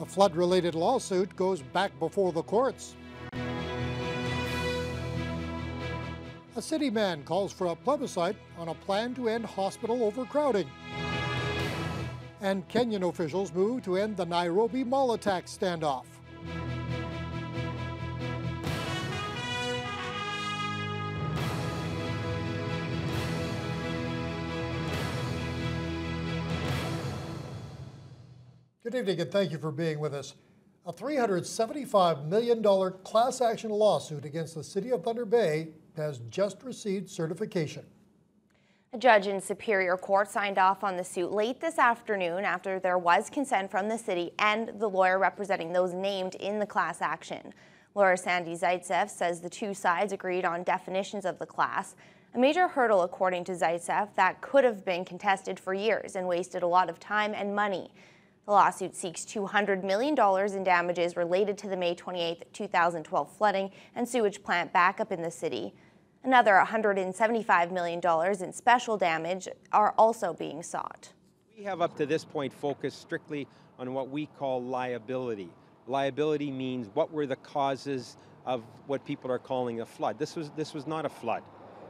A flood-related lawsuit goes back before the courts. A city man calls for a plebiscite on a plan to end hospital overcrowding. And Kenyan officials move to end the Nairobi mall attack standoff. Good evening and thank you for being with us. A $375 million class action lawsuit against the city of Thunder Bay has just received certification. A judge in Superior Court signed off on the suit late this afternoon after there was consent from the city and the lawyer representing those named in the class action. Lawyer Sandy Zaitsev says the two sides agreed on definitions of the class, a major hurdle according to Zaitsev that could have been contested for years and wasted a lot of time and money. The lawsuit seeks $200 million in damages related to the May 28, 2012 flooding and sewage plant backup in the city. Another $175 million in special damage are also being sought. We have up to this point focused strictly on what we call liability. Liability means what were the causes of what people are calling a flood. This was not a flood.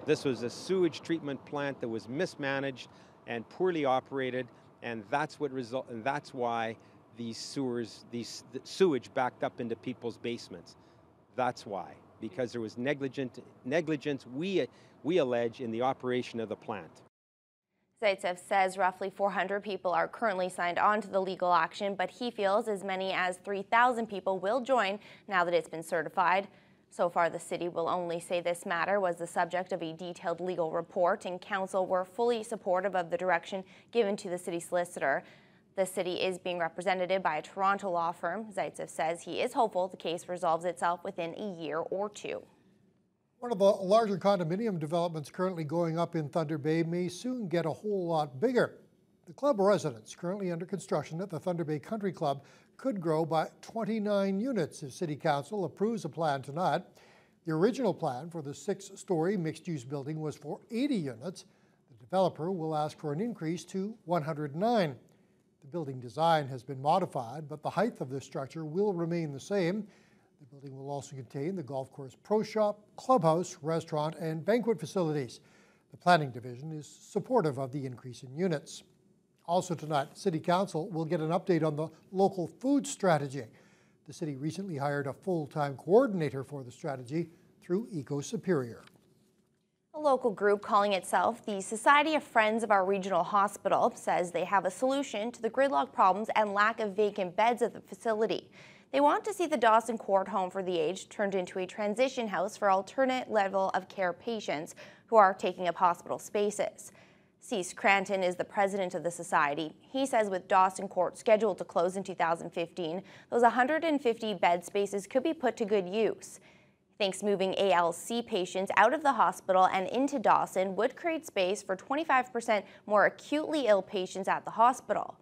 This was a sewage treatment plant that was mismanaged and poorly operated. And that's why the sewage backed up into people's basements. That's why, because there was negligence we allege in the operation of the plant. Zaitsev says roughly 400 people are currently signed on to the legal action, but he feels as many as 3,000 people will join now that it's been certified. So far, the city will only say this matter was the subject of a detailed legal report, and council were fully supportive of the direction given to the city solicitor. The city is being represented by a Toronto law firm. Zaitsev says he is hopeful the case resolves itself within a year or two. One of the larger condominium developments currently going up in Thunder Bay may soon get a whole lot bigger. The club residence currently under construction at the Thunder Bay Country Club could grow by 29 units if City Council approves a plan tonight. The original plan for the 6-story mixed-use building was for 80 units. The developer will ask for an increase to 109. The building design has been modified, but the height of the structure will remain the same. The building will also contain the golf course pro shop, clubhouse, restaurant, and banquet facilities. The planning division is supportive of the increase in units. Also tonight, City Council will get an update on the local food strategy. The city recently hired a full-time coordinator for the strategy through Eco Superior. A local group calling itself the Society of Friends of Our Regional Hospital says they have a solution to the gridlock problems and lack of vacant beds at the facility. They want to see the Dawson Court Home for the Aged turned into a transition house for alternate level of care patients who are taking up hospital spaces. Cease Cranton is the president of the society. He says with Dawson Court scheduled to close in 2015, those 150 bed spaces could be put to good use. He thinks moving ALC patients out of the hospital and into Dawson would create space for 25% more acutely ill patients at the hospital.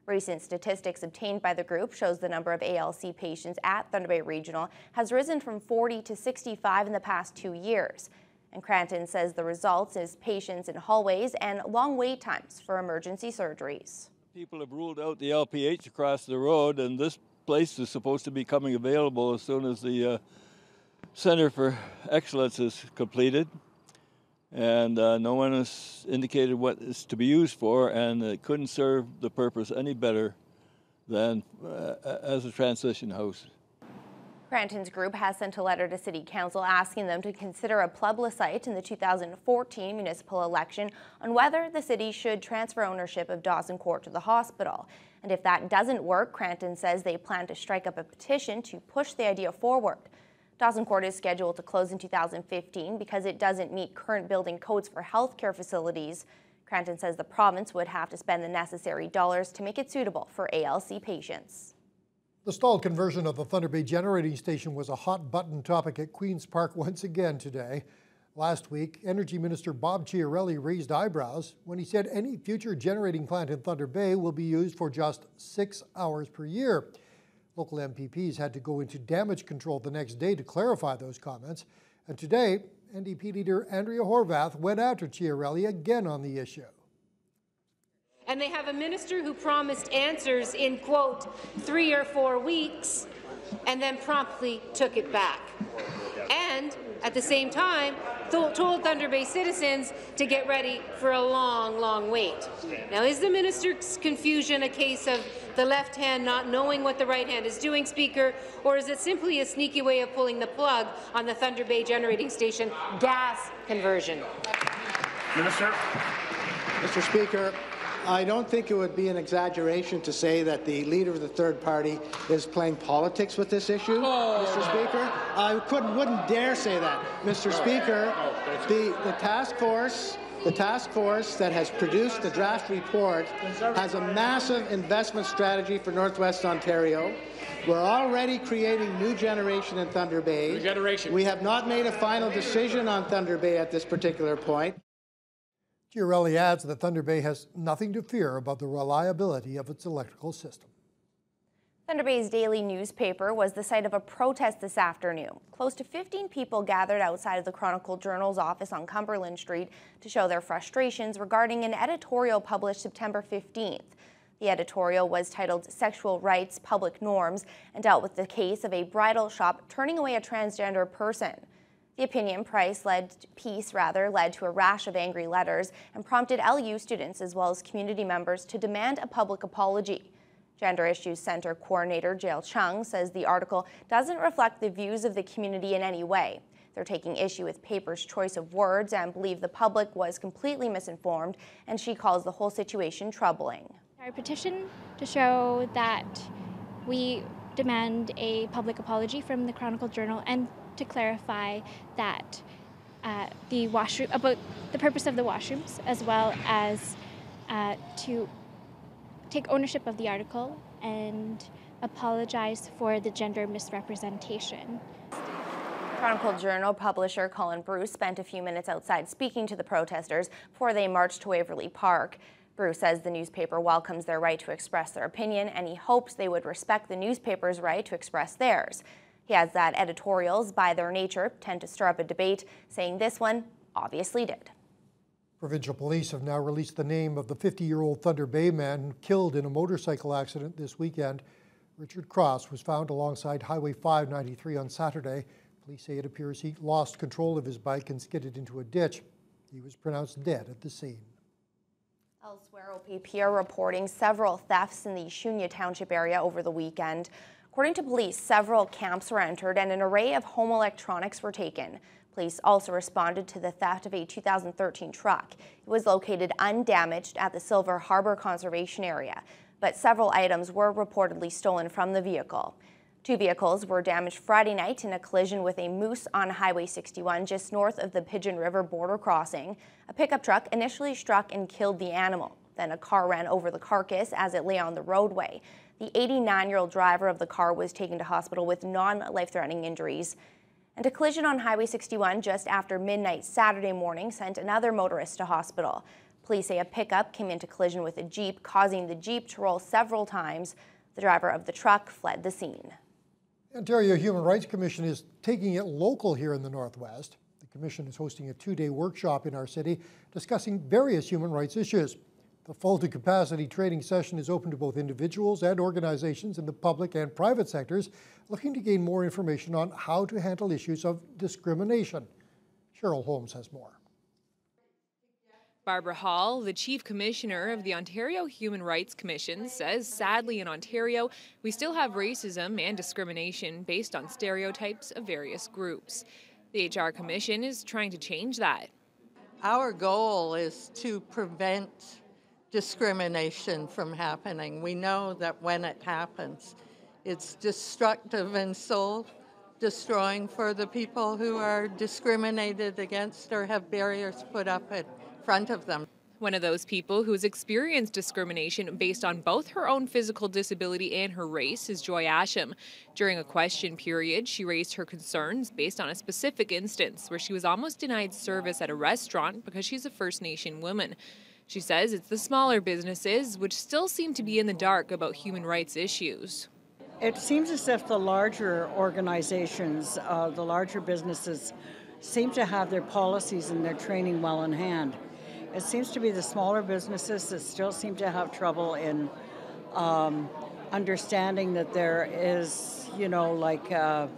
Recent statistics obtained by the group shows the number of ALC patients at Thunder Bay Regional has risen from 40 to 65 in the past 2 years. And Cranton says the results is patients in hallways and long wait times for emergency surgeries. People have ruled out the LPH across the road, and this place is supposed to be coming available as soon as the Center for Excellence is completed. And no one has indicated what it's to be used for, and it couldn't serve the purpose any better than as a transition house. Cranton's group has sent a letter to City Council asking them to consider a plebiscite in the 2014 municipal election on whether the city should transfer ownership of Dawson Court to the hospital. And if that doesn't work, Cranton says they plan to strike up a petition to push the idea forward. Dawson Court is scheduled to close in 2015 because it doesn't meet current building codes for healthcare facilities. Cranton says the province would have to spend the necessary dollars to make it suitable for ALC patients. The stalled conversion of the Thunder Bay generating station was a hot-button topic at Queen's Park once again today. Last week, Energy Minister Bob Chiarelli raised eyebrows when he said any future generating plant in Thunder Bay will be used for just 6 hours per year. Local MPPs had to go into damage control the next day to clarify those comments. And today, NDP leader Andrea Horvath went after Chiarelli again on the issue. And they have a minister who promised answers in, quote, 3 or 4 weeks, and then promptly took it back. And at the same time, told Thunder Bay citizens to get ready for a long, long wait. Now, is the minister's confusion a case of the left hand not knowing what the right hand is doing, Speaker, or is it simply a sneaky way of pulling the plug on the Thunder Bay generating station gas conversion? Minister. Mr. Speaker, I don't think it would be an exaggeration to say that the leader of the third party is playing politics with this issue, Mr. Speaker. I wouldn't dare say that, Mr. Speaker. The task force that has produced the draft report has a massive investment strategy for Northwest Ontario. We're already creating new generation in Thunder Bay. New generation. We have not made a final decision on Thunder Bay at this particular point. Chiarelli adds that Thunder Bay has nothing to fear about the reliability of its electrical system. Thunder Bay's daily newspaper was the site of a protest this afternoon. Close to 15 people gathered outside of the Chronicle-Journal's office on Cumberland Street to show their frustrations regarding an editorial published September 15th. The editorial was titled Sexual Rights, Public Norms and dealt with the case of a bridal shop turning away a transgender person. The opinion piece led to a rash of angry letters and prompted LU students as well as community members to demand a public apology. Gender Issues Center Coordinator Jael Chung says the article doesn't reflect the views of the community in any way. They're taking issue with paper's choice of words and believe the public was completely misinformed, and she calls the whole situation troubling. Our petition to show that we demand a public apology from the Chronicle-Journal and to clarify that about the purpose of the washrooms, as well as to take ownership of the article and apologize for the gender misrepresentation. Chronicle-Journal publisher Colin Bruce spent a few minutes outside speaking to the protesters before they marched to Waverly Park. Bruce says the newspaper welcomes their right to express their opinion, and he hopes they would respect the newspaper's right to express theirs. He adds that editorials, by their nature, tend to stir up a debate, saying this one obviously did. Provincial police have now released the name of the 50-year-old Thunder Bay man killed in a motorcycle accident this weekend. Richard Cross was found alongside Highway 593 on Saturday. Police say it appears he lost control of his bike and skidded into a ditch. He was pronounced dead at the scene. Elsewhere, OPP are reporting several thefts in the Shunya Township area over the weekend. According to police, several camps were entered and an array of home electronics were taken. Police also responded to the theft of a 2013 truck. It was located undamaged at the Silver Harbor Conservation Area, but several items were reportedly stolen from the vehicle. 2 vehicles were damaged Friday night in a collision with a moose on Highway 61 just north of the Pigeon River border crossing. A pickup truck initially struck and killed the animal. Then a car ran over the carcass as it lay on the roadway. The 89-year-old driver of the car was taken to hospital with non-life-threatening injuries. And a collision on Highway 61 just after midnight Saturday morning sent another motorist to hospital. Police say a pickup came into collision with a Jeep, causing the Jeep to roll several times. The driver of the truck fled the scene. The Ontario Human Rights Commission is taking it local here in the Northwest. The Commission is hosting a 2-day workshop in our city discussing various human rights issues. The full-to-capacity training session is open to both individuals and organizations in the public and private sectors looking to gain more information on how to handle issues of discrimination. Cheryl Holmes has more. Barbara Hall, the Chief Commissioner of the Ontario Human Rights Commission, says sadly in Ontario we still have racism and discrimination based on stereotypes of various groups. The HR Commission is trying to change that. Our goal is to prevent discrimination from happening. We know that when it happens, it's destructive and soul-destroying for the people who are discriminated against or have barriers put up in front of them. One of those people who has experienced discrimination based on both her own physical disability and her race is Joy Asham. During a question period, she raised her concerns based on a specific instance where she was almost denied service at a restaurant because she's a First Nation woman. She says it's the smaller businesses which still seem to be in the dark about human rights issues. It seems as if the larger organizations, the larger businesses, seem to have their policies and their training well in hand. It seems to be the smaller businesses that still seem to have trouble in understanding that there is, like an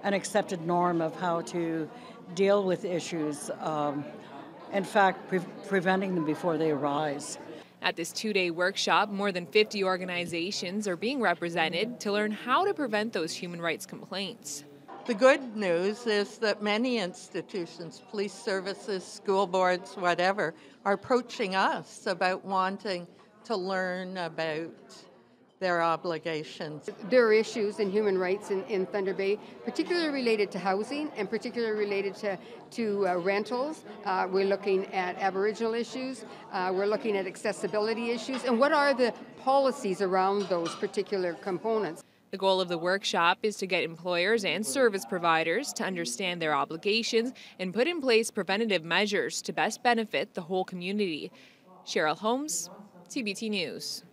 accepted norm of how to deal with issues. In fact, preventing them before they arise. At this two-day workshop, more than 50 organizations are being represented to learn how to prevent those human rights complaints. The good news is that many institutions, police services, school boards, whatever, are approaching us about wanting to learn about their obligations. There are issues in human rights in Thunder Bay, particularly related to housing and particularly related to rentals. We're looking at Aboriginal issues. We're looking at accessibility issues. And what are the policies around those particular components? The goal of the workshop is to get employers and service providers to understand their obligations and put in place preventative measures to best benefit the whole community. Cheryl Holmes, TBT News.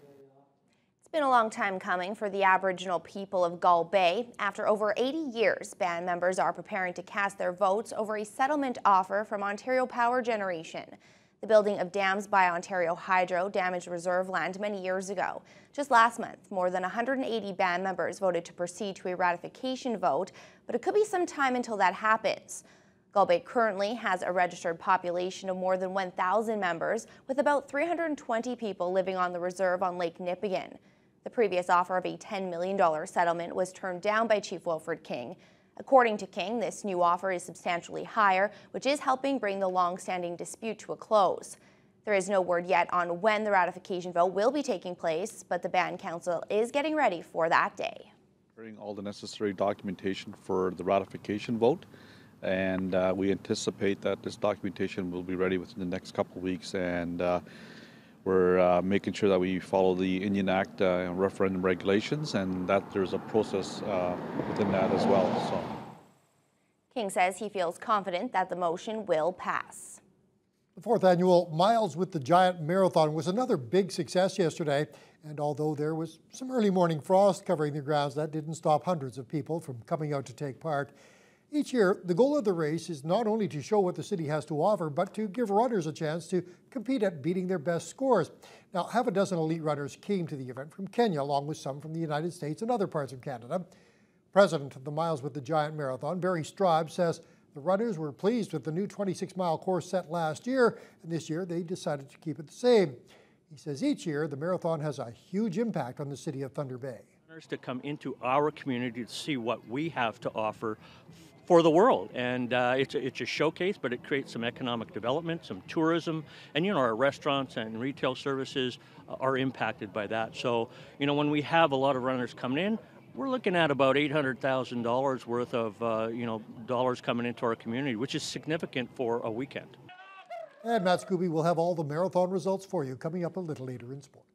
It's been a long time coming for the Aboriginal people of Gull Bay. After over 80 years, band members are preparing to cast their votes over a settlement offer from Ontario Power Generation. The building of dams by Ontario Hydro damaged reserve land many years ago. Just last month, more than 180 band members voted to proceed to a ratification vote, but it could be some time until that happens. Gull Bay currently has a registered population of more than 1,000 members, with about 320 people living on the reserve on Lake Nipigon. The previous offer of a $10 million settlement was turned down by Chief Wilfred King. According to King, this new offer is substantially higher, which is helping bring the long-standing dispute to a close. There is no word yet on when the ratification vote will be taking place, but the Band Council is getting ready for that day. Preparing all the necessary documentation for the ratification vote, and we anticipate that this documentation will be ready within the next couple of weeks, and we're making sure that we follow the Indian Act referendum regulations, and that there's a process within that as well. So, King says he feels confident that the motion will pass. The fourth annual Miles with the Giant Marathon was another big success yesterday, and although there was some early morning frost covering the grounds, that didn't stop hundreds of people from coming out to take part. Each year, the goal of the race is not only to show what the city has to offer, but to give runners a chance to compete at beating their best scores. Now, half a dozen elite runners came to the event from Kenya, along with some from the United States and other parts of Canada. President of the Miles with the Giant Marathon, Barry Straub, says the runners were pleased with the new 26-mile course set last year, and this year they decided to keep it the same. He says each year the marathon has a huge impact on the city of Thunder Bay. To come into our community to see what we have to offer for the world, and it's a showcase, but it creates some economic development, some tourism, and our restaurants and retail services are impacted by that. So when we have a lot of runners coming in, we're looking at about $800,000 worth of dollars coming into our community, which is significant for a weekend. And Matt Scooby will have all the marathon results for you coming up a little later in sports.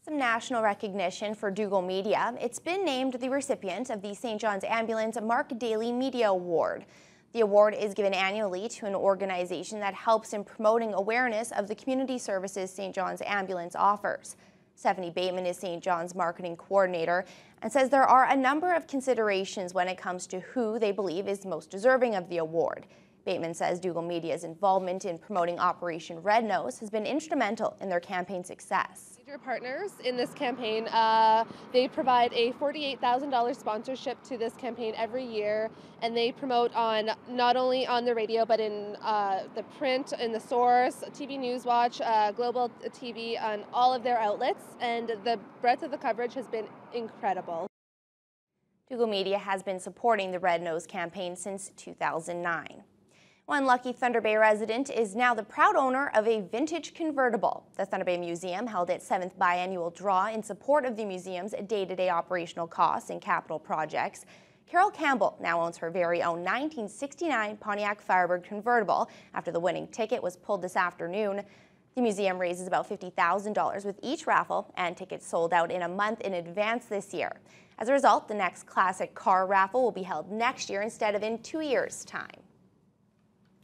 Some national recognition for Dougal Media. It's been named the recipient of the St. John's Ambulance Mark Daly Media Award. The award is given annually to an organization that helps in promoting awareness of the community services St. John's Ambulance offers. Stephanie Bateman is St. John's marketing coordinator and says there are a number of considerations when it comes to who they believe is most deserving of the award. Bateman says Dougal Media's involvement in promoting Operation Red Nose has been instrumental in their campaign success. Major partners in this campaign, they provide a $48,000 sponsorship to this campaign every year, and they promote on not only on the radio but in the print, in the Source, TV Newswatch, Global TV, on all of their outlets, and the breadth of the coverage has been incredible. Dougal Media has been supporting the Red Nose campaign since 2009. One lucky Thunder Bay resident is now the proud owner of a vintage convertible. The Thunder Bay Museum held its 7th biannual draw in support of the museum's day-to-day operational costs and capital projects. Carol Campbell now owns her very own 1969 Pontiac Firebird convertible after the winning ticket was pulled this afternoon. The museum raises about $50,000 with each raffle, and tickets sold out in a month in advance this year. As a result, the next classic car raffle will be held next year instead of in 2 years' time.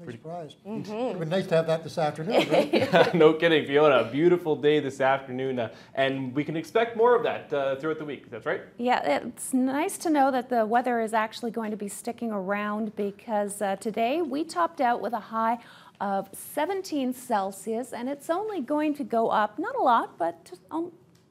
Pretty surprised. It would be nice to have that this afternoon, right? No kidding, Fiona. A beautiful day this afternoon, and we can expect more of that throughout the week. That's right? Yeah, it's nice to know that the weather is actually going to be sticking around because today we topped out with a high of 17 Celsius, and it's only going to go up, not a lot, but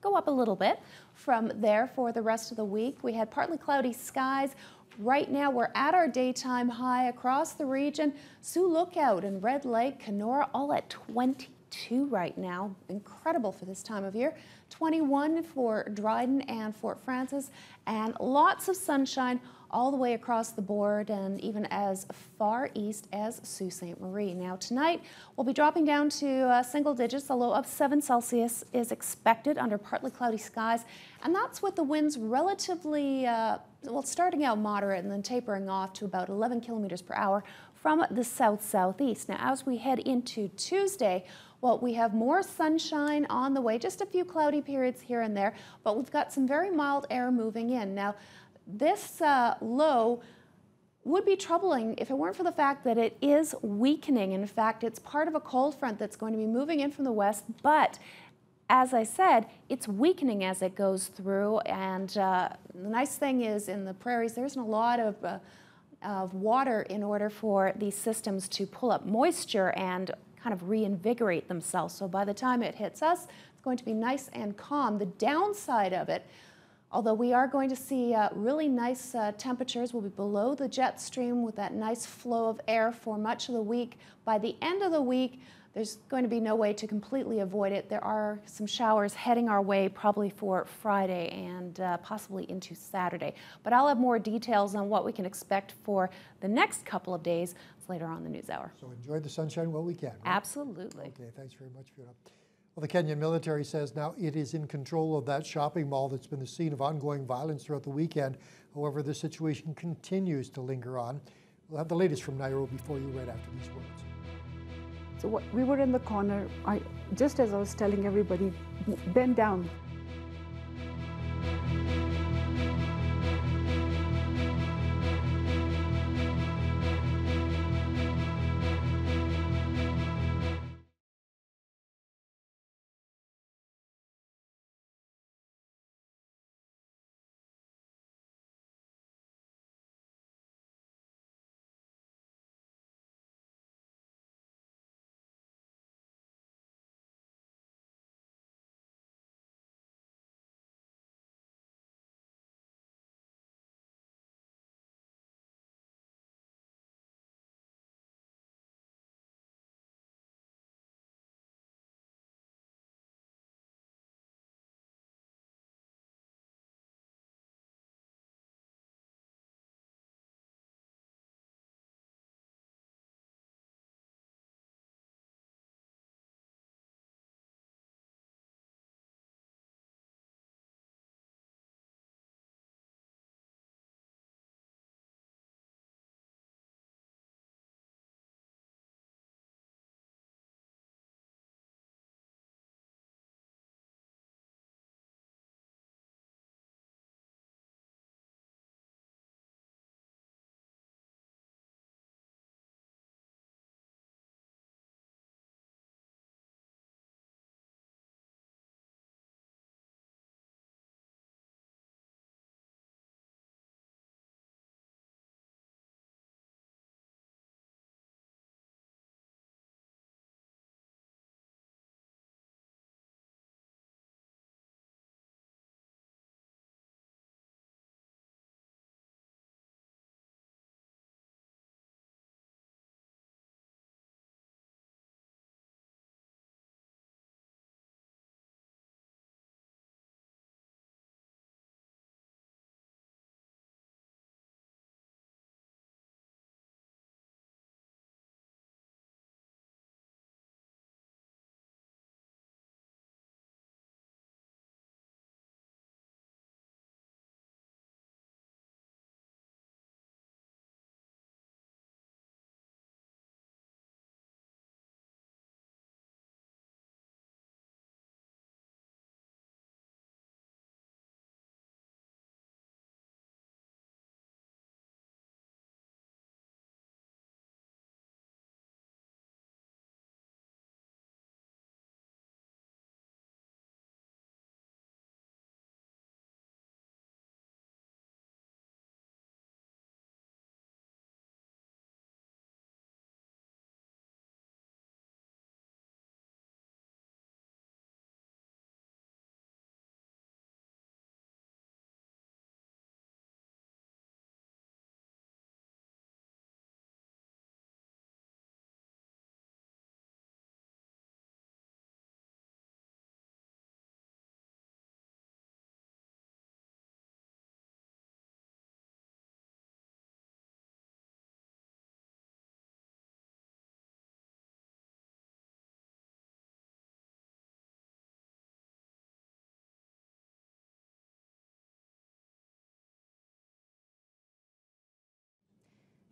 go up a little bit from there for the rest of the week. We had partly cloudy skies. Right now, we're at our daytime high across the region. Sioux Lookout and Red Lake, Kenora, all at 22 right now. Incredible for this time of year. 21 for Dryden and Fort Frances, and lots of sunshine all the way across the board and even as far east as Sault Ste. Marie. Now tonight we'll be dropping down to single digits. A low of 7 Celsius is expected under partly cloudy skies, and that's with the winds relatively, well, starting out moderate and then tapering off to about 11 kilometers per hour from the south-southeast. Now as we head into Tuesday, well, we have more sunshine on the way, just a few cloudy periods here and there, but we've got some very mild air moving in. Now, this low would be troubling if it weren't for the fact that it is weakening. In fact, it's part of a cold front that's going to be moving in from the west, but as I said, it's weakening as it goes through, and the nice thing is in the prairies, there isn't a lot of water in order for these systems to pull up moisture and kind of reinvigorate themselves. So by the time it hits us, it's going to be nice and calm. The downside of it, although we are going to see really nice temperatures, will be below the jet stream with that nice flow of air for much of the week. By the end of the week, there's going to be no way to completely avoid it. There are some showers heading our way probably for Friday and possibly into Saturday. But I'll have more details on what we can expect for the next couple of days later on in the NewsHour. So enjoy the sunshine while we can. Right? Absolutely. Okay, thanks very much, Fiona. Well, the Kenyan military says now it is in control of that shopping mall that's been the scene of ongoing violence throughout the weekend. However, the situation continues to linger on. We'll have the latest from Nairobi for you right after these words. So we were in the corner. Just as I was telling everybody, bend down.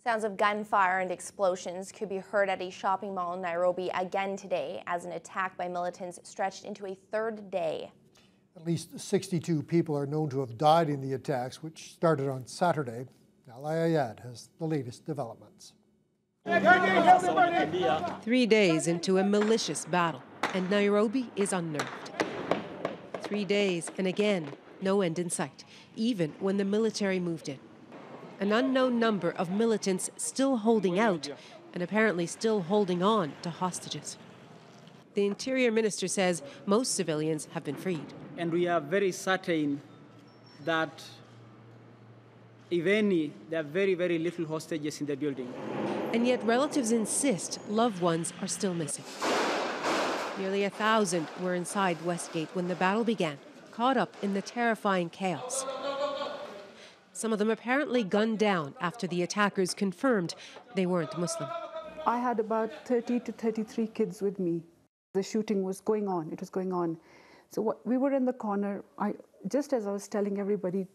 Sounds of gunfire and explosions could be heard at a shopping mall in Nairobi again today as an attack by militants stretched into a third day. At least 62 people are known to have died in the attacks, which started on Saturday. Nala Ayad has the latest developments. 3 days into a malicious battle, and Nairobi is unnerved. 3 days, and again, no end in sight, even when the military moved in. An unknown number of militants still holding out and apparently still holding on to hostages. The Interior Minister says most civilians have been freed. And we are very certain that, if any, there are very, very little hostages in the building. And yet relatives insist loved ones are still missing. Nearly 1,000 were inside Westgate when the battle began, caught up in the terrifying chaos. Some of them apparently gunned down after the attackers confirmed they weren't Muslim. I had about 30 to 33 kids with me. The shooting was going on. It was going on. So we were in the corner. Just as I was telling everybody,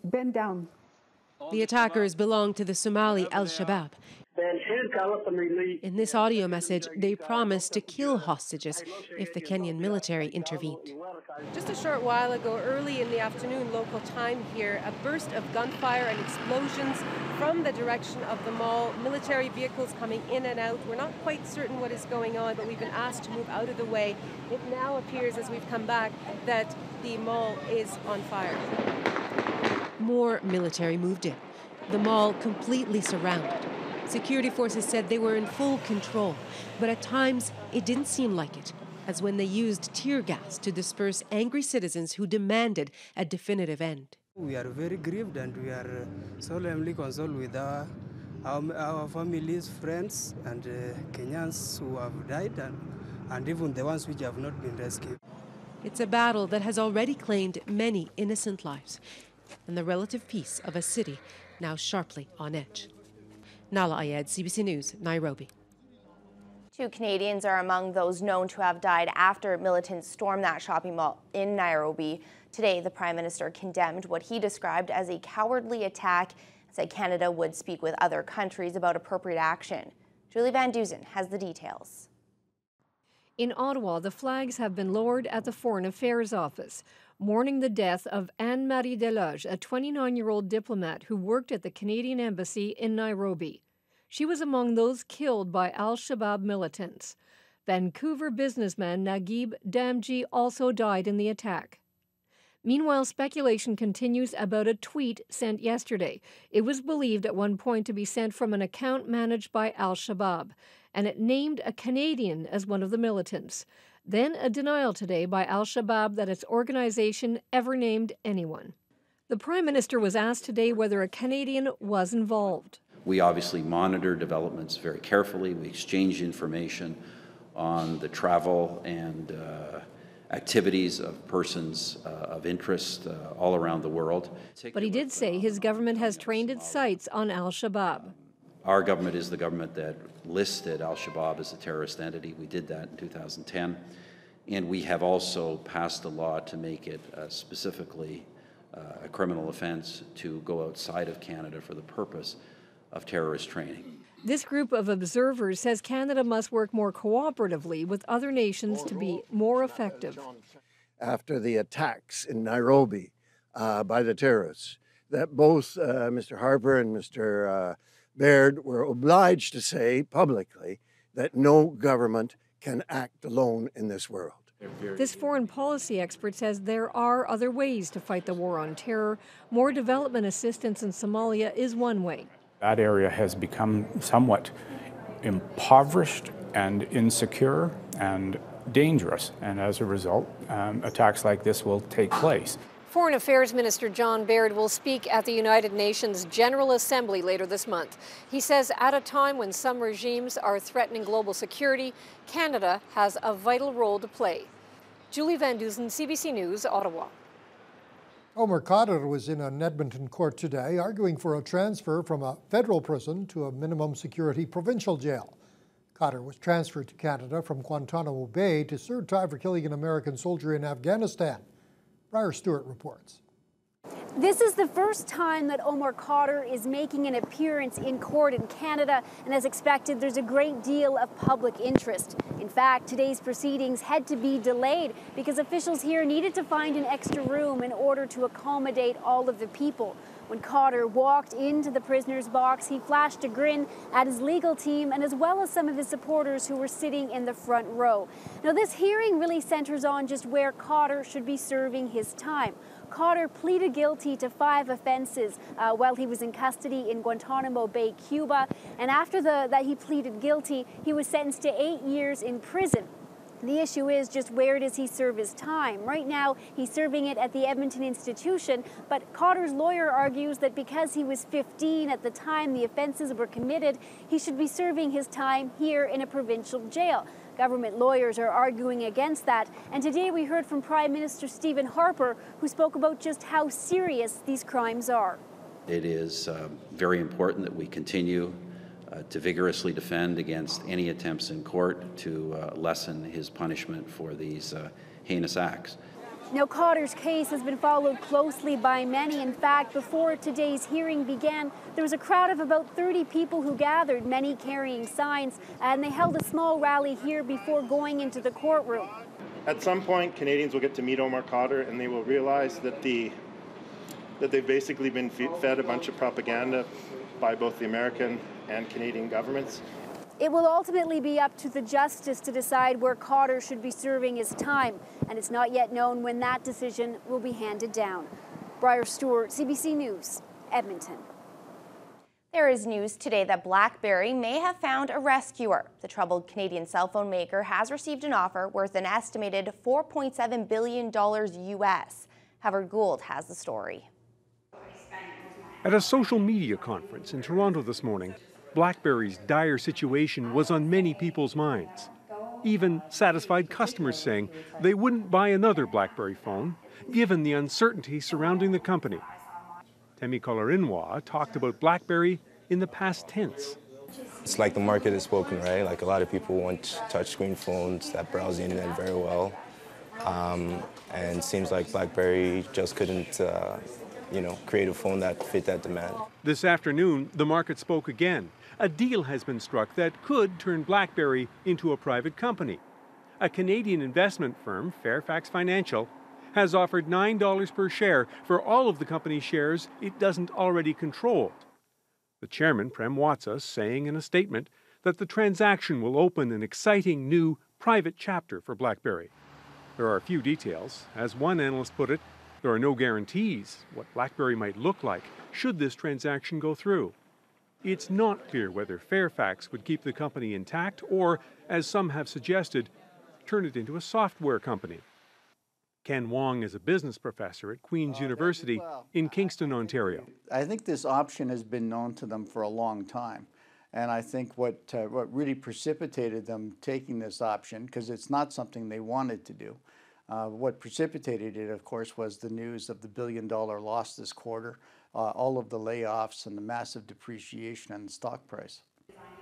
bend down. The attackers belong to the Somali Al-Shabaab. In this audio message, they promised to kill hostages if the Kenyan military intervened. Just a short while ago, early in the afternoon local time here, a burst of gunfire and explosions from the direction of the mall. Military vehicles coming in and out. We're not quite certain what is going on, but we've been asked to move out of the way. It now appears, as we've come back, that the mall is on fire. More military moved in. The mall completely surrounded. Security forces said they were in full control, but at times it didn't seem like it, as when they used tear gas to disperse angry citizens who demanded a definitive end. We are very grieved and we are solemnly consoled with our families, friends, and Kenyans who have died, and even the ones which have not been rescued. It's a battle that has already claimed many innocent lives, and the relative peace of a city now sharply on edge. Nala Ayad, CBC News, Nairobi. 2 Canadians are among those known to have died after militants stormed that shopping mall in Nairobi. Today, the Prime Minister condemned what he described as a cowardly attack and said Canada would speak with other countries about appropriate action. Julie Van Dusen has the details. In Ottawa, the flags have been lowered at the Foreign Affairs Office, mourning the death of Anne-Marie Deloge, a 29-year-old diplomat who worked at the Canadian Embassy in Nairobi. She was among those killed by Al-Shabaab militants. Vancouver businessman Naguib Damji also died in the attack. Meanwhile, speculation continues about a tweet sent yesterday. It was believed at one point to be sent from an account managed by Al-Shabaab, and it named a Canadian as one of the militants. Then a denial today by Al-Shabaab that its organization ever named anyone. The Prime Minister was asked today whether a Canadian was involved. We obviously monitor developments very carefully. We exchange information on the travel and activities of persons of interest all around the world. But he did say his government has trained its sights on Al-Shabaab. Our government is the government that listed Al-Shabaab as a terrorist entity. We did that in 2010. And we have also passed a law to make it specifically a criminal offense to go outside of Canada for the purpose of terrorist training. This group of observers says Canada must work more cooperatively with other nations to be more effective. After the attacks in Nairobi by the terrorists, that both Mr. Harper and Mr. Baird were obliged to say publicly that no government can act alone in this world. This foreign policy expert says there are other ways to fight the war on terror. More development assistance in Somalia is one way. That area has become somewhat impoverished and insecure and dangerous, and as a result, attacks like this will take place. Foreign Affairs Minister John Baird will speak at the United Nations General Assembly later this month. He says at a time when some regimes are threatening global security, Canada has a vital role to play. Julie Van Dusen, CBC News, Ottawa. Omer Khadr was in an Edmonton court today arguing for a transfer from a federal prison to a minimum security provincial jail. Khadr was transferred to Canada from Guantanamo Bay to serve time for killing an American soldier in Afghanistan. Briar Stewart reports. This is the first time that Omar Khadr is making an appearance in court in Canada, and as expected, there's a great deal of public interest. In fact, today's proceedings had to be delayed because officials here needed to find an extra room in order to accommodate all of the people. When Khadr walked into the prisoner's box, he flashed a grin at his legal team and as well as some of his supporters who were sitting in the front row. Now, this hearing really centers on just where Khadr should be serving his time. Khadr pleaded guilty to 5 offenses while he was in custody in Guantanamo Bay, Cuba. And after that he pleaded guilty, he was sentenced to 8 years in prison. The issue is just where does he serve his time? Right now, he's serving it at the Edmonton institution, but Khadr's lawyer argues that because he was 15 at the time the offenses were committed, he should be serving his time here in a provincial jail. Government lawyers are arguing against that, and today we heard from Prime Minister Stephen Harper, who spoke about just how serious these crimes are. It is very important that we continue to vigorously defend against any attempts in court to lessen his punishment for these heinous acts. Now, Khadr's case has been followed closely by many. In fact, before today's hearing began, there was a crowd of about 30 people who gathered, many carrying signs, and they held a small rally here before going into the courtroom. At some point, Canadians will get to meet Omar Khadr, and they will realize that they've basically been fed a bunch of propaganda by both the American and Canadian governments. It will ultimately be up to the justice to decide where Khadr should be serving his time, and it's not yet known when that decision will be handed down. Briar Stewart, CBC News, Edmonton. There is news today that BlackBerry may have found a rescuer. The troubled Canadian cell phone maker has received an offer worth an estimated $4.7 billion US. Howard Gould has the story. At a social media conference in Toronto this morning, BlackBerry's dire situation was on many people's minds. Even satisfied customers saying they wouldn't buy another BlackBerry phone, given the uncertainty surrounding the company. Temi Kolarinwa talked about BlackBerry in the past tense. It's like the market has spoken, right? Like a lot of people want touchscreen phones that browse the internet very well. And it seems like BlackBerry just couldn't create a phone that fit that demand. This afternoon, the market spoke again. A deal has been struck that could turn BlackBerry into a private company. A Canadian investment firm, Fairfax Financial, has offered $9 per share for all of the company's shares it doesn't already control. The chairman, Prem Watsa, saying in a statement that the transaction will open an exciting new private chapter for BlackBerry. There are a few details. As one analyst put it, there are no guarantees what BlackBerry might look like should this transaction go through. It's not clear whether Fairfax would keep the company intact or, as some have suggested, turn it into a software company. Ken Wong is a business professor at Queen's University in Kingston, Ontario. I think this option has been known to them for a long time. And I think what really precipitated them taking this option, because it's not something they wanted to do, what precipitated it, of course, was the news of the $1 billion loss this quarter, all of the layoffs and the massive depreciation in the stock price.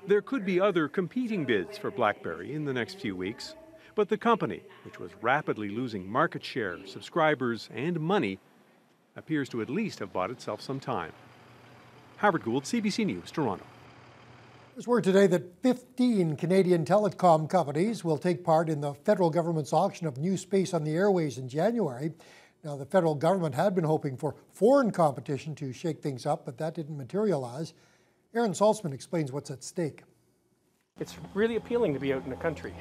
There could be other competing bids for BlackBerry in the next few weeks, but the company, which was rapidly losing market share, subscribers, and money, appears to at least have bought itself some time. Howard Gould, CBC News, Toronto. There's word today that 15 Canadian telecom companies will take part in the federal government's auction of new space on the airways in January. Now, the federal government had been hoping for foreign competition to shake things up, but that didn't materialize. Aaron Salzman explains what's at stake. It's really appealing to be out in the country.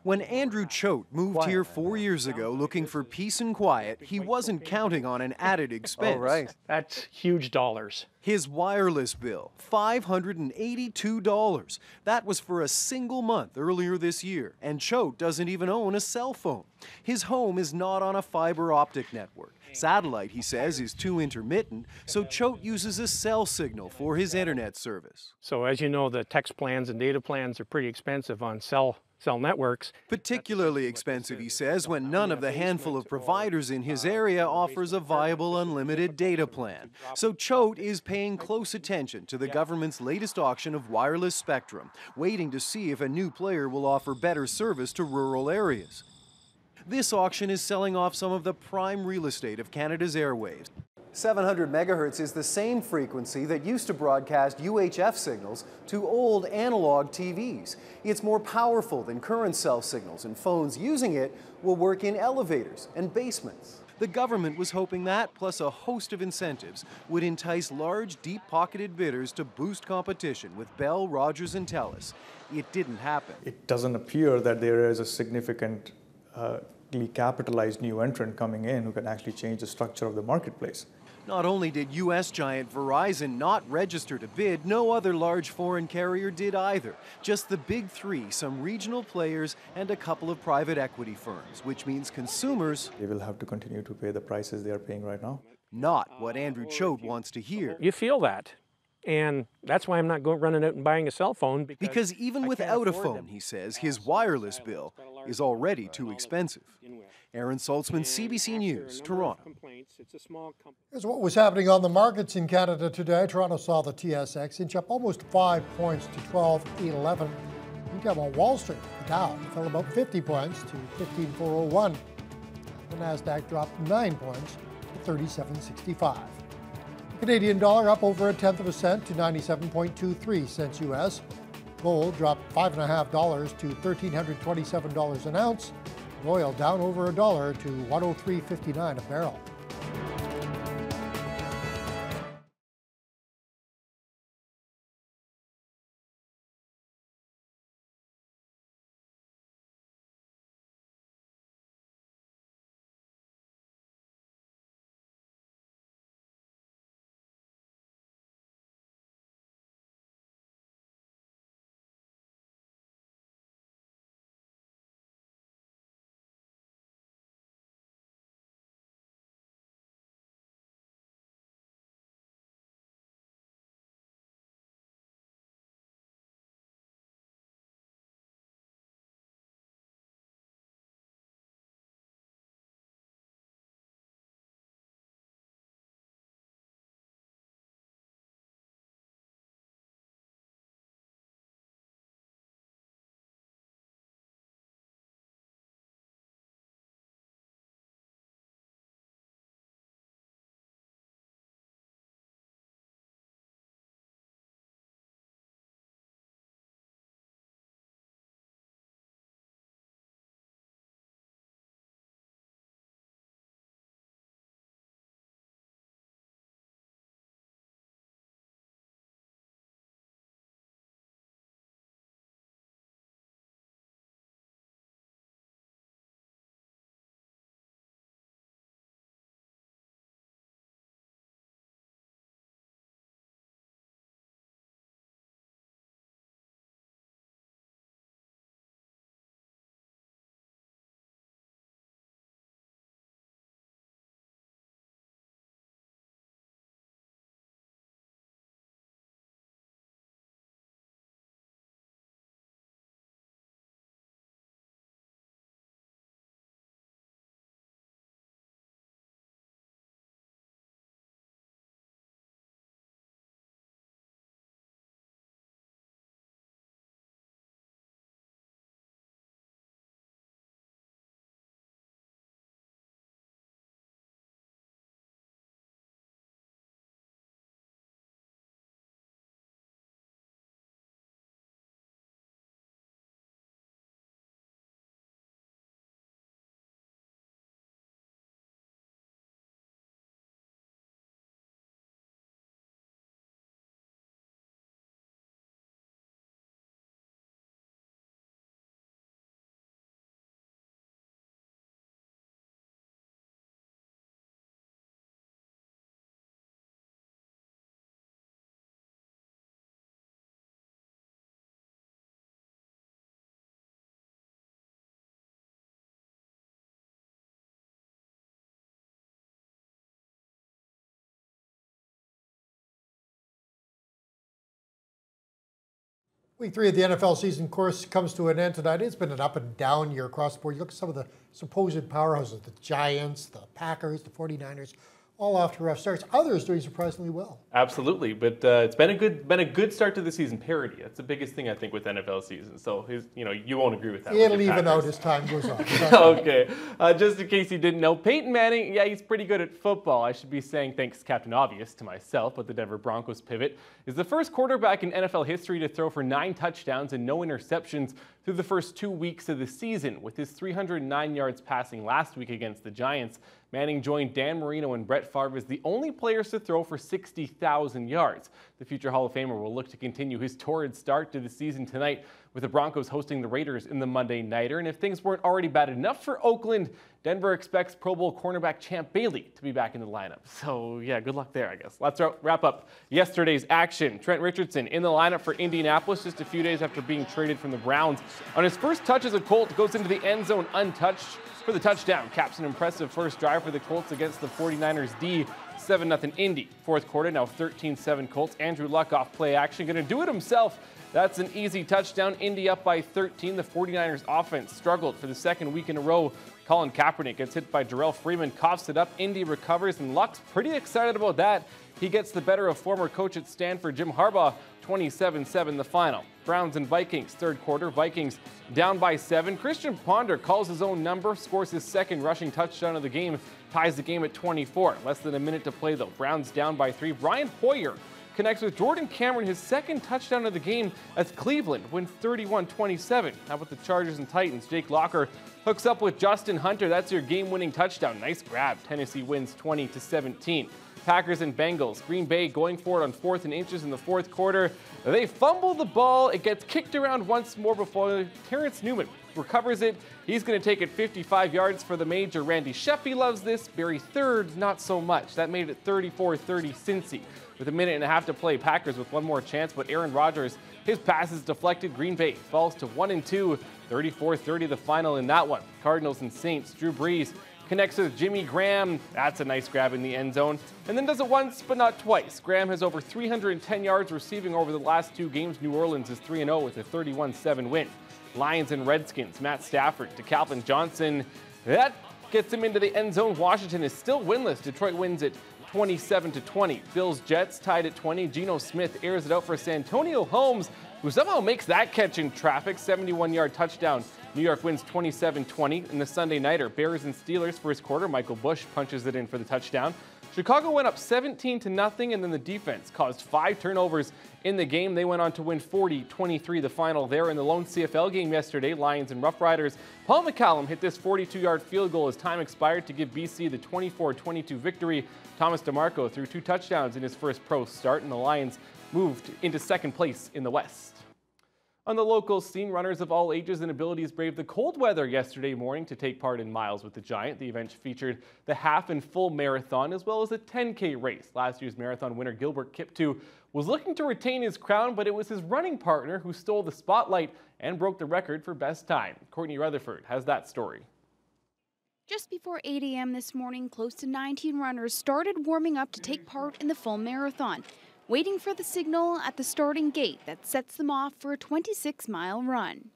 When Andrew Choate moved here 4 years ago looking for peace and quiet, he wasn't counting on an added expense. Oh, right. That's huge dollars. His wireless bill, $582. That was for a single month earlier this year. And Choate doesn't even own a cell phone. His home is not on a fiber optic network. Satellite, he says, is too intermittent, so Choate uses a cell signal for his internet service. So as you know, the text plans and data plans are pretty expensive on cell networks. Particularly expensive, he says, when none of the handful of providers in his area offers a viable unlimited data plan. So Choate is paying close attention to the government's latest auction of wireless spectrum, waiting to see if a new player will offer better service to rural areas. This auction is selling off some of the prime real estate of Canada's airwaves. 700 megahertz is the same frequency that used to broadcast UHF signals to old analog TVs. It's more powerful than current cell signals, and phones using it will work in elevators and basements. The government was hoping that, plus a host of incentives, would entice large, deep-pocketed bidders to boost competition with Bell, Rogers, and Telus. It didn't happen. It doesn't appear that there is a significantly capitalized new entrant coming in who can actually change the structure of the marketplace. Not only did U.S. giant Verizon not register to bid, no other large foreign carrier did either. Just the big three, some regional players, and a couple of private equity firms, which means consumers... They will have to continue to pay the prices they are paying right now. Not what Andrew Choate wants to hear. You feel that. And that's why I'm not running out and buying a cell phone. Because even without a phone, he says, his wireless bill is already too expensive. Aaron Saltzman, CBC News, Toronto. Here's what was happening on the markets in Canada today. Toronto saw the TSX inch up almost 5 points to 12,811. Meantime, on Wall Street, the Dow fell about 50 points to 15,401. The Nasdaq dropped 9 points to 3765. The Canadian dollar up over 1/10 cent to 97.23 cents U.S. Gold dropped $5.50 to $1,327 an ounce. Oil down over $1 to $103.59 a barrel. Week 3 of the NFL season, of course, comes to an end tonight. It's been an up and down year across the board. You look at some of the supposed powerhouses, the Giants, the Packers, the 49ers, all off to rough starts. Others doing surprisingly well. Absolutely, but it's been a good start to the season. Parity, that's the biggest thing I think with NFL season. So you won't agree with that. It'll even out as time goes on. Okay, just in case you didn't know, Peyton Manning, yeah, he's pretty good at football. I should be saying thanks, Captain Obvious, to myself, but the Denver Broncos pivot is the first quarterback in NFL history to throw for 9 touchdowns and no interceptions through the first 2 weeks of the season. With his 309 yards passing last week against the Giants, Manning joined Dan Marino and Brett Favre as the only players to throw for 60,000 yards. The future Hall of Famer will look to continue his torrid start to the season tonight with the Broncos hosting the Raiders in the Monday Nighter. And if things weren't already bad enough for Oakland, Denver expects Pro Bowl cornerback Champ Bailey to be back in the lineup. So yeah, good luck there, I guess. Let's wrap up yesterday's action. Trent Richardson in the lineup for Indianapolis just a few days after being traded from the Browns. On his first touch as a Colt, goes into the end zone untouched for the touchdown. Caps an impressive first drive for the Colts against the 49ers D. 7-0 Indy. Fourth quarter, now 13-7 Colts. Andrew Luck off play action, going to do it himself. That's an easy touchdown. Indy up by 13. The 49ers offense struggled for the second week in a row. Colin Kaepernick gets hit by Jarrell Freeman, coughs it up. Indy recovers, and Luck's pretty excited about that. He gets the better of former coach at Stanford, Jim Harbaugh, 27-7 the final. Browns and Vikings, third quarter. Vikings down by 7. Christian Ponder calls his own number, scores his second rushing touchdown of the game, ties the game at 24. Less than a minute to play, though. Browns down by 3. Brian Hoyer connects with Jordan Cameron, his second touchdown of the game, as Cleveland wins 31-27. How about the Chargers and Titans? Jake Locker hooks up with Justin Hunter. That's your game-winning touchdown. Nice grab. Tennessee wins 20-17. Packers and Bengals. Green Bay going for it on 4th and inches in the fourth quarter. They fumble the ball. It gets kicked around once more before Terrence Newman recovers it. He's going to take it 55 yards for the major. Randy Sheffy loves this. Barry Third, not so much. That made it 34-30 Cincy. With a minute and a half to play, Packers with one more chance, but Aaron Rodgers, his pass is deflected. Green Bay falls to 1-2, 34-30 the final in that one. Cardinals and Saints. Drew Brees connects with Jimmy Graham. That's a nice grab in the end zone. And then does it once, but not twice. Graham has over 310 yards receiving over the last 2 games. New Orleans is 3-0 with a 31-7 win. Lions and Redskins. Matt Stafford to Calvin Johnson. That gets him into the end zone. Washington is still winless. Detroit wins it 27-20. Bills Jets tied at 20. Geno Smith airs it out for Santonio Holmes, who somehow makes that catch in traffic. 71-yard touchdown. New York wins 27-20 in the Sunday Nighter. Bears and Steelers first quarter. Michael Bush punches it in for the touchdown. Chicago went up 17-0, and then the defense caused 5 turnovers in the game. They went on to win 40-23 the final there. In the lone CFL game yesterday, Lions and Rough Riders. Paul McCallum hit this 42-yard field goal as time expired to give BC the 24-22 victory. Thomas DeMarco threw 2 touchdowns in his first pro start, and the Lions moved into second place in the West. On the local scene, runners of all ages and abilities braved the cold weather yesterday morning to take part in Miles with the Giant. The event featured the half and full marathon as well as a 10K race. Last year's marathon winner Gilbert Kiptoo was looking to retain his crown, but it was his running partner who stole the spotlight and broke the record for best time. Courtney Rutherford has that story. Just before 8 a.m. this morning, close to 19 runners started warming up to take part in the full marathon, waiting for the signal at the starting gate that sets them off for a 26-mile run.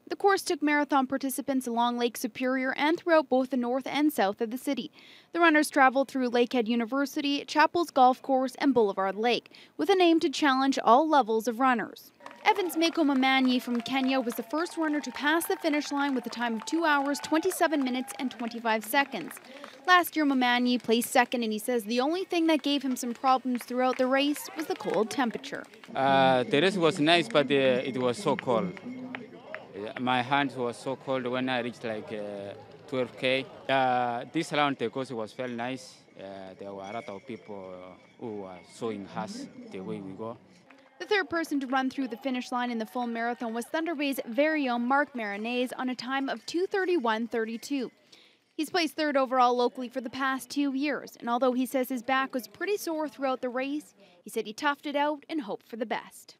The course took marathon participants along Lake Superior and throughout both the north and south of the city. The runners traveled through Lakehead University, Chapels Golf Course, and Boulevard Lake, with an aim to challenge all levels of runners. Evans Mako Mamanyi from Kenya was the first runner to pass the finish line with a time of 2 hours, 27 minutes, and 25 seconds. Last year, Mamanyi placed second, and he says the only thing that gave him some problems throughout the race was the cold temperature. The race was nice, but it was so cold. My hands were so cold when I reached like 12K. This round, the course was very nice. There were a lot of people who were showing us the way we go. The third person to run through the finish line in the full marathon was Thunder Bay's very own Mark Marinez on a time of 2:31:32. He's placed third overall locally for the past 2 years, and although he says his back was pretty sore throughout the race, he said he toughed it out and hoped for the best.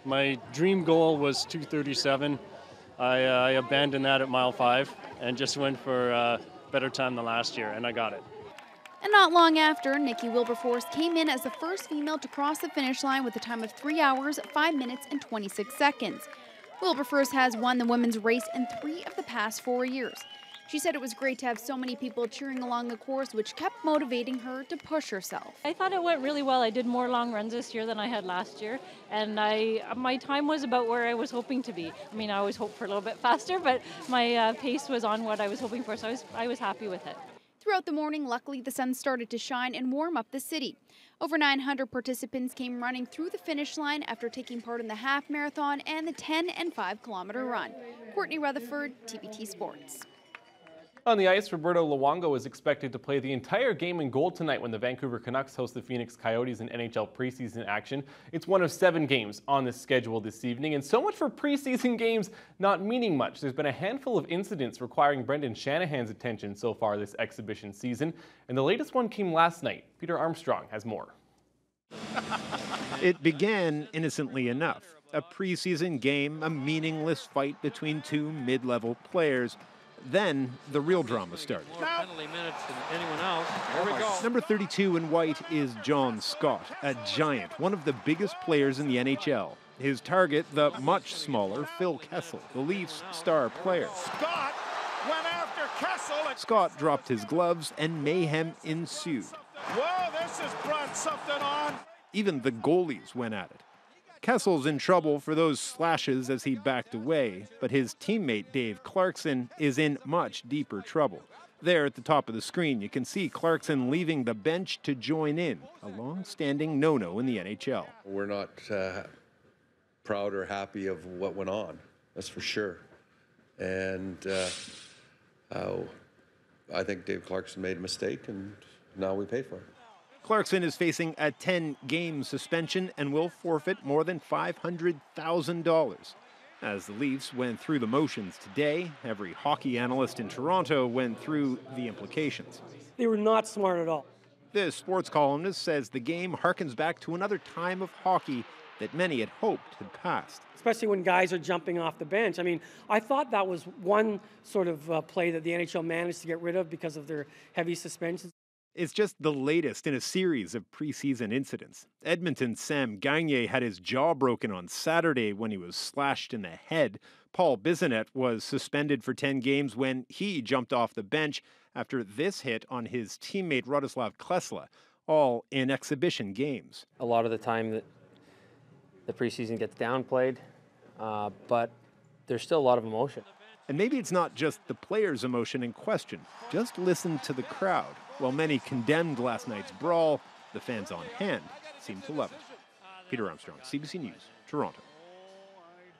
My dream goal was 2:37. I abandoned that at mile 5 and just went for a better time than last year, and I got it. And not long after, Nikki Wilberforce came in as the first female to cross the finish line with a time of 3 hours, 5 minutes, and 26 seconds. Wilberforce has won the women's race in 3 of the past 4 years. She said it was great to have so many people cheering along the course, which kept motivating her to push herself. I thought it went really well. I did more long runs this year than I had last year, and my time was about where I was hoping to be. I mean, I always hope for a little bit faster, but my pace was on what I was hoping for, so I was happy with it. Throughout the morning, luckily, the sun started to shine and warm up the city. Over 900 participants came running through the finish line after taking part in the half marathon and the 10 and 5 kilometer run. Courtney Rutherford, TBT Sports. On the ice, Roberto Luongo is expected to play the entire game in goal tonight when the Vancouver Canucks host the Phoenix Coyotes in NHL preseason action. It's one of 7 games on the schedule this evening, and so much for preseason games not meaning much. There's been a handful of incidents requiring Brendan Shanahan's attention so far this exhibition season, and the latest one came last night. Peter Armstrong has more. It began innocently enough. A preseason game, a meaningless fight between 2 mid-level players. Then the real drama started. More penalty minutes than anyone else. Here we go. Number 32 in white is John Scott, a giant, one of the biggest players in the NHL. His target, the much smaller Phil Kessel, the Leafs' star player. Scott went after Kessel. Scott dropped his gloves and mayhem ensued. Whoa, this has brought something on. Even the goalies went at it. Kessel's in trouble for those slashes as he backed away, but his teammate Dave Clarkson is in much deeper trouble. There at the top of the screen, you can see Clarkson leaving the bench to join in, a long-standing no-no in the NHL. We're not proud or happy of what went on, that's for sure. And I think Dave Clarkson made a mistake, and now we pay for it. Clarkson is facing a 10-game suspension and will forfeit more than $500,000. As the Leafs went through the motions today, every hockey analyst in Toronto went through the implications. They were not smart at all. This sports columnist says the game harkens back to another time of hockey that many had hoped had passed. Especially when guys are jumping off the bench. I mean, I thought that was one sort of play that the NHL managed to get rid of because of their heavy suspensions. It's just the latest in a series of preseason incidents. Edmonton's Sam Gagner had his jaw broken on Saturday when he was slashed in the head. Paul Bissonnette was suspended for 10 games when he jumped off the bench after this hit on his teammate Radoslav Klesla, all in exhibition games. A lot of the time that the preseason gets downplayed, but there's still a lot of emotion. And maybe it's not just the players' emotion in question. Just listen to the crowd. While many condemned last night's brawl, the fans on hand seemed to love it. Peter Armstrong, CBC News, Toronto.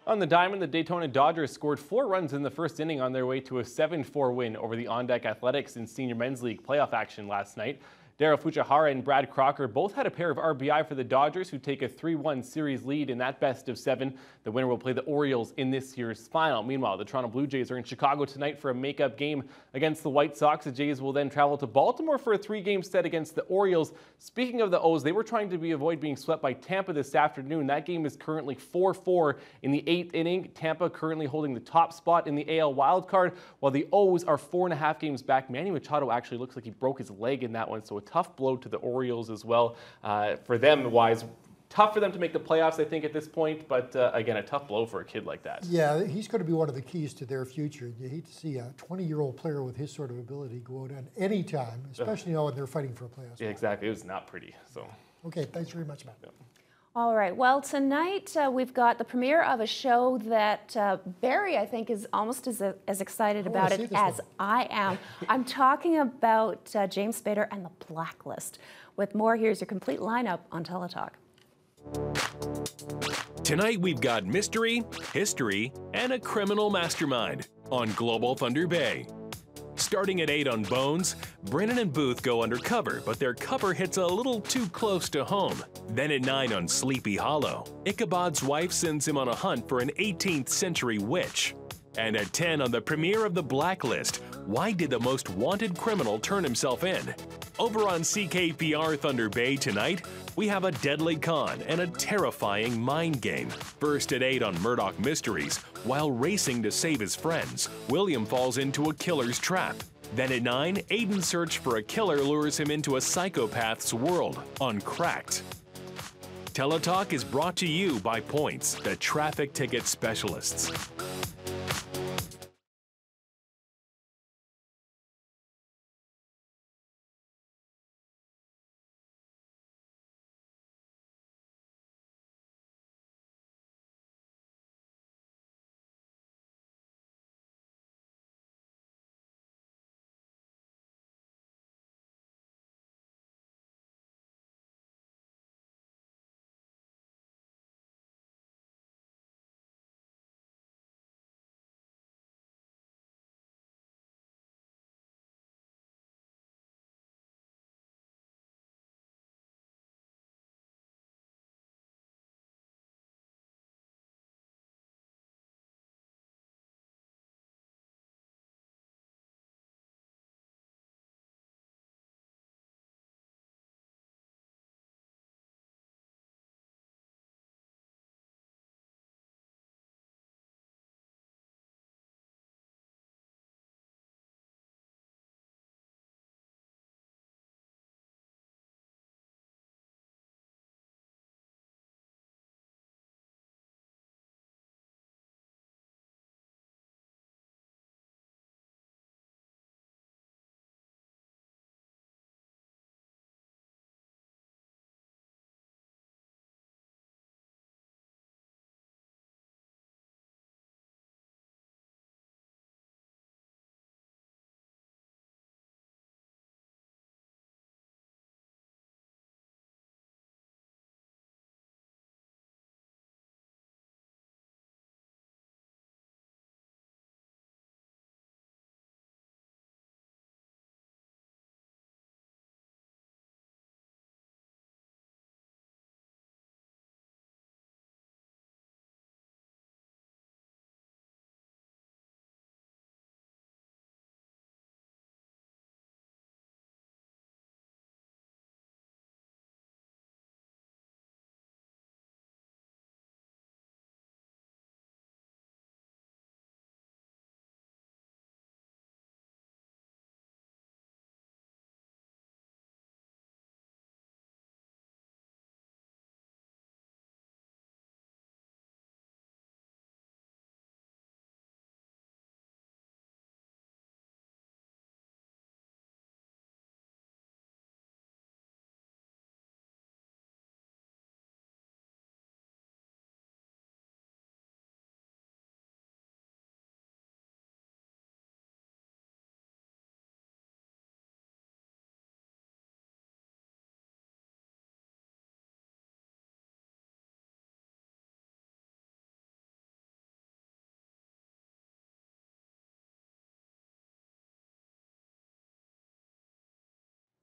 On the diamond, the Daytona Dodgers scored 4 runs in the first inning on their way to a 7-4 win over the On-Deck Athletics in Senior Men's League playoff action last night. Daryl Fujihara and Brad Crocker both had a pair of RBI for the Dodgers, who take a 3-1 series lead in that best of 7. The winner will play the Orioles in this year's final. Meanwhile, the Toronto Blue Jays are in Chicago tonight for a makeup game against the White Sox. The Jays will then travel to Baltimore for a 3-game set against the Orioles. Speaking of the O's, they were trying to avoid being swept by Tampa this afternoon. That game is currently 4-4 in the 8th inning. Tampa currently holding the top spot in the AL wildcard, while the O's are 4.5 games back. Manny Machado actually looks like he broke his leg in that one, so a tough blow to the Orioles as well. For them, wise, tough for them to make the playoffs, I think, at this point, but again, a tough blow for a kid like that. Yeah, he's going to be one of the keys to their future. You hate to see a 20-year-old player with his sort of ability go out at any time, especially now when they're fighting for a playoff spot. Yeah, exactly. It was not pretty. So. Okay, thanks very much, Matt. Yeah. All right, well, tonight we've got the premiere of a show that Barry, I think, is almost as excited about it as I am. I'm talking about James Spader and the Blacklist. With more, here's your complete lineup on Teletalk. Tonight we've got mystery, history, and a criminal mastermind on Global Thunder Bay. Starting at 8 on Bones, Brennan and Booth go undercover, but their cover hits a little too close to home. Then at 9 on Sleepy Hollow, Ichabod's wife sends him on a hunt for an 18th century witch. And at 10 on the premiere of The Blacklist, why did the most wanted criminal turn himself in? Over on CKPR Thunder Bay tonight, we have a deadly con and a terrifying mind game. First at 8 on Murdoch Mysteries, while racing to save his friends, William falls into a killer's trap. Then at 9, Aiden's search for a killer lures him into a psychopath's world on Cracked. Teletalk is brought to you by Points, the traffic ticket specialists.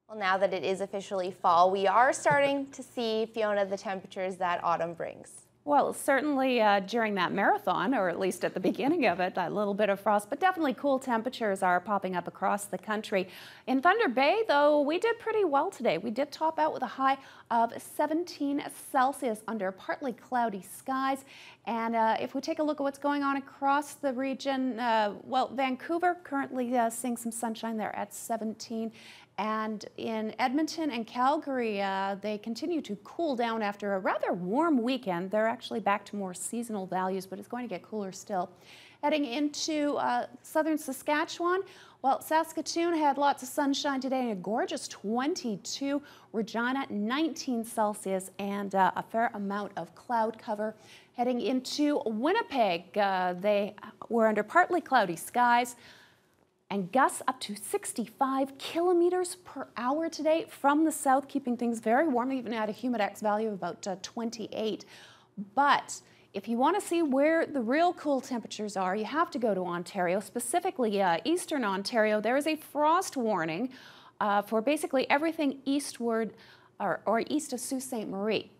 Well, now that it is officially fall, we are starting to see, Fiona, the temperatures that autumn brings. Well, certainly during that marathon, or at least at the beginning of it, a little bit of frost, but definitely cool temperatures are popping up across the country. In Thunder Bay, though, we did pretty well today. We did top out with a high of 17 Celsius under partly cloudy skies. And if we take a look at what's going on across the region, well, Vancouver currently seeing some sunshine there at 17. And in Edmonton and Calgary, they continue to cool down after a rather warm weekend. They're actually back to more seasonal values, but it's going to get cooler still. Heading into southern Saskatchewan, well, Saskatoon had lots of sunshine today and a gorgeous 22. Regina, 19 Celsius and a fair amount of cloud cover. Heading into Winnipeg, they were under partly cloudy skies and gusts up to 65 kilometers per hour today from the south, keeping things very warm, even at a humidex value of about 28. But if you want to see where the real cool temperatures are, you have to go to Ontario, specifically eastern Ontario. There is a frost warning for basically everything eastward or east of Sault Ste. Marie.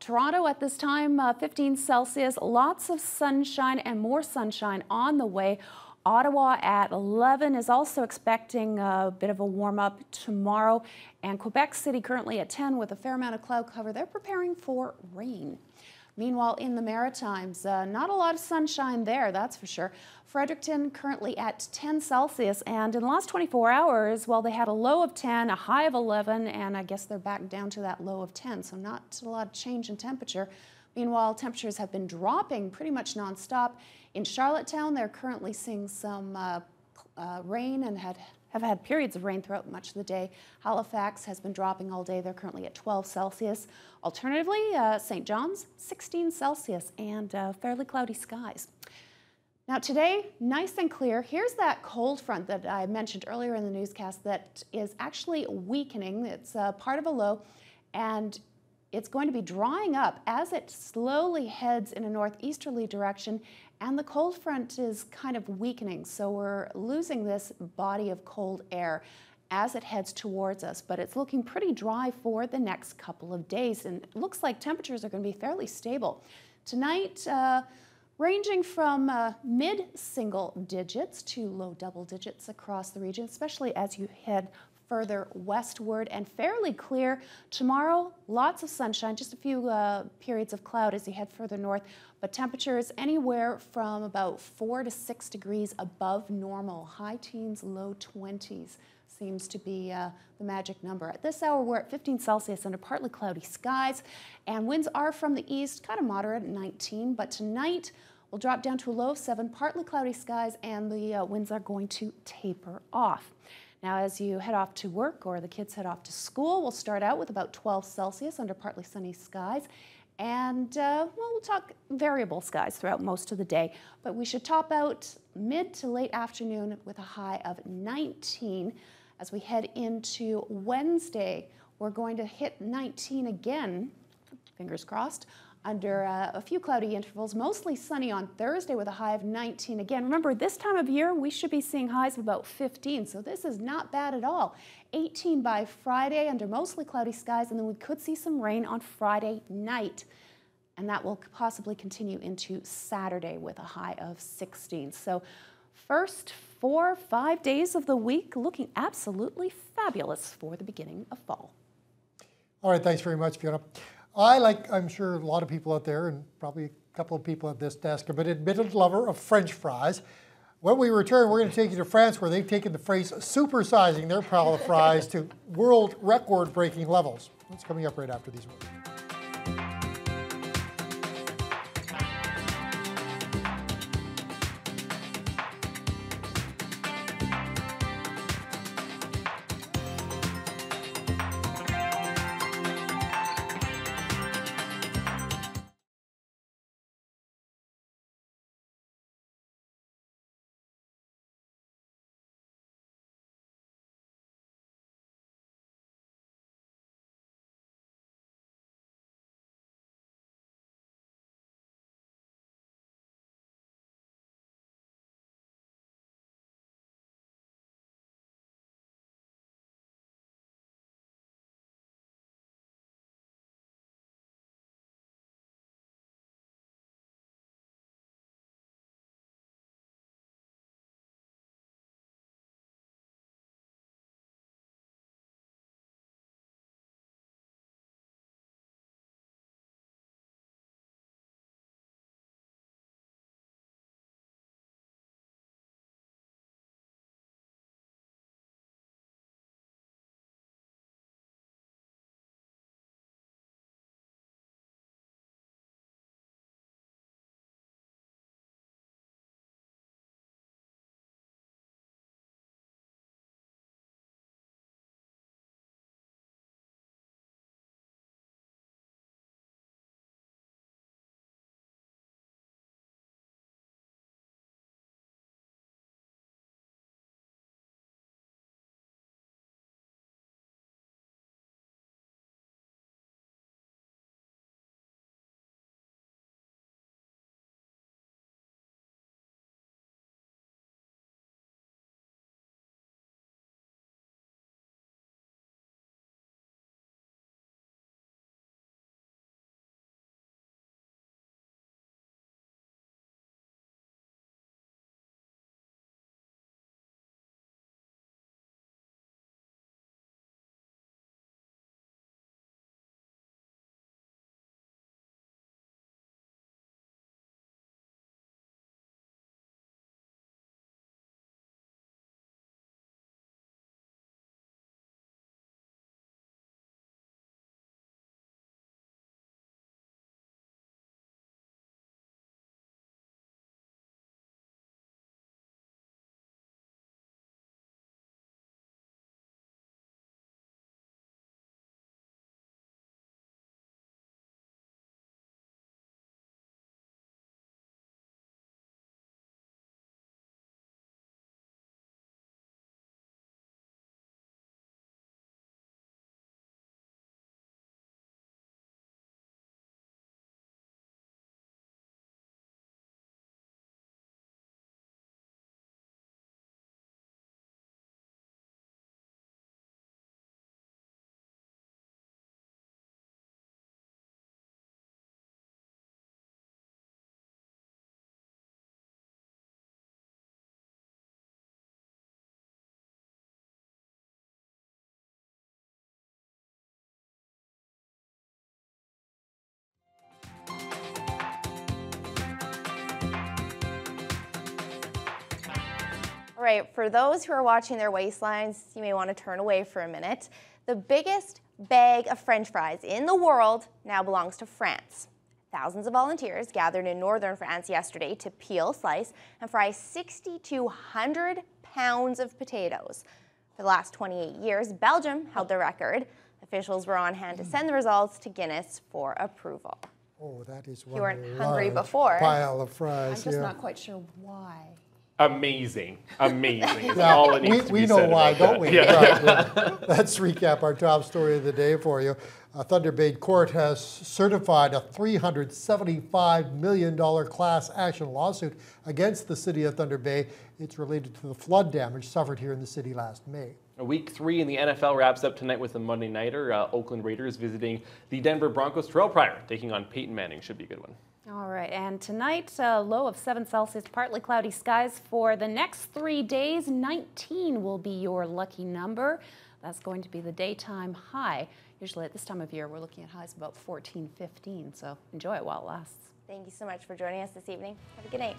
Toronto at this time, 15 Celsius, lots of sunshine and more sunshine on the way. Ottawa at 11 is also expecting a bit of a warm-up tomorrow. And Quebec City currently at 10 with a fair amount of cloud cover. They're preparing for rain. Meanwhile, in the Maritimes, not a lot of sunshine there, that's for sure. Fredericton currently at 10 Celsius. And in the last 24 hours, well, they had a low of 10, a high of 11, and I guess they're back down to that low of 10. So not a lot of change in temperature. Meanwhile, temperatures have been dropping pretty much nonstop. In Charlottetown, they're currently seeing some rain and have had periods of rain throughout much of the day. Halifax has been dropping all day. They're currently at 12 Celsius. Alternatively, St. John's, 16 Celsius and fairly cloudy skies. Now today, nice and clear. Here's that cold front that I mentioned earlier in the newscast that is actually weakening. It's part of a low, and it's going to be drying up as it slowly heads in a northeasterly direction, and the cold front is kind of weakening. So we're losing this body of cold air as it heads towards us, but it's looking pretty dry for the next couple of days, and it looks like temperatures are going to be fairly stable. Tonight, ranging from mid-single digits to low double digits across the region, especially as you head further westward, and fairly clear. Tomorrow, lots of sunshine, just a few periods of cloud as you head further north, but temperatures anywhere from about 4 to 6 degrees above normal. High teens, low 20s seems to be the magic number. At this hour, we're at 15 Celsius under partly cloudy skies, and winds are from the east, kind of moderate at 19, but tonight we'll drop down to a low of 7, partly cloudy skies, and the winds are going to taper off. Now, as you head off to work or the kids head off to school, we'll start out with about 12 Celsius under partly sunny skies. And well, we'll talk variable skies throughout most of the day, but we should top out mid to late afternoon with a high of 19. As we head into Wednesday, we're going to hit 19 again, fingers crossed, under a few cloudy intervals, mostly sunny on Thursday with a high of 19 again. Remember, this time of year, we should be seeing highs of about 15, so this is not bad at all. 18 by Friday under mostly cloudy skies, and then we could see some rain on Friday night. And that will possibly continue into Saturday with a high of 16. So first 4 or 5 days of the week looking absolutely fabulous for the beginning of fall. All right, thanks very much, Fiona. I'm sure a lot of people out there, and probably a couple of people at this desk, are an admitted lover of French fries. When we return, we're going to take you to France, where they've taken the phrase supersizing their pile of fries to world record-breaking levels. That's coming up right after these words. All right, for those who are watching their waistlines, you may want to turn away for a minute. The biggest bag of French fries in the world now belongs to France. Thousands of volunteers gathered in northern France yesterday to peel, slice, and fry 6,200 pounds of potatoes. For the last 28 years, Belgium held the record. Officials were on hand to send the results to Guinness for approval. Oh, that is one. You weren't hungry before. Pile of fries. I'm just not quite sure why. Amazing. Amazing. That's Yeah, all it needs to be we know said why, about don't we? that. Right. Let's recap our top story of the day for you. A Thunder Bay court has certified a $375 million class action lawsuit against the city of Thunder Bay. It's related to the flood damage suffered here in the city last May. Week 3 in the NFL wraps up tonight with a Monday nighter. Oakland Raiders visiting the Denver Broncos. Terrell Pryor taking on Peyton Manning. Should be a good one. All right, and tonight, low of 7 Celsius, partly cloudy skies for the next 3 days. 19 will be your lucky number. That's going to be the daytime high. Usually at this time of year, we're looking at highs about 14, 15, so enjoy it while it lasts. Thank you so much for joining us this evening. Have a good night.